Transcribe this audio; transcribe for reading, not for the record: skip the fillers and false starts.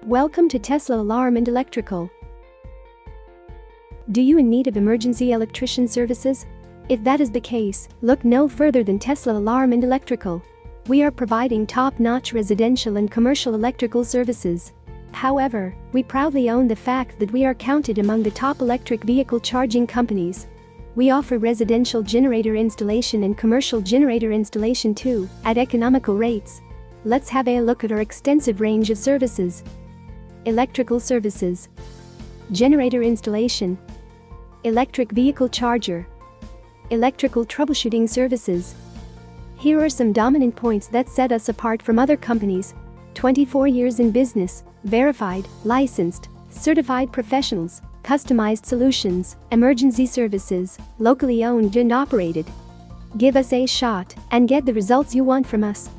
Welcome to Tesla Alarm and Electrical. Do you in need of emergency electrician services? If that is the case, look no further than Tesla Alarm and Electrical. We are providing top-notch residential and commercial electrical services. However, we proudly own the fact that we are counted among the top electric vehicle charging companies. We offer residential generator installation and commercial generator installation too, at economical rates. Let's have a look at our extensive range of services. Electrical services. Generator installation. Electric vehicle charger. Electrical troubleshooting services. Here are some dominant points that set us apart from other companies. 24 years in business, verified, licensed, certified professionals, customized solutions, emergency services, locally owned and operated. Give us a shot and get the results you want from us.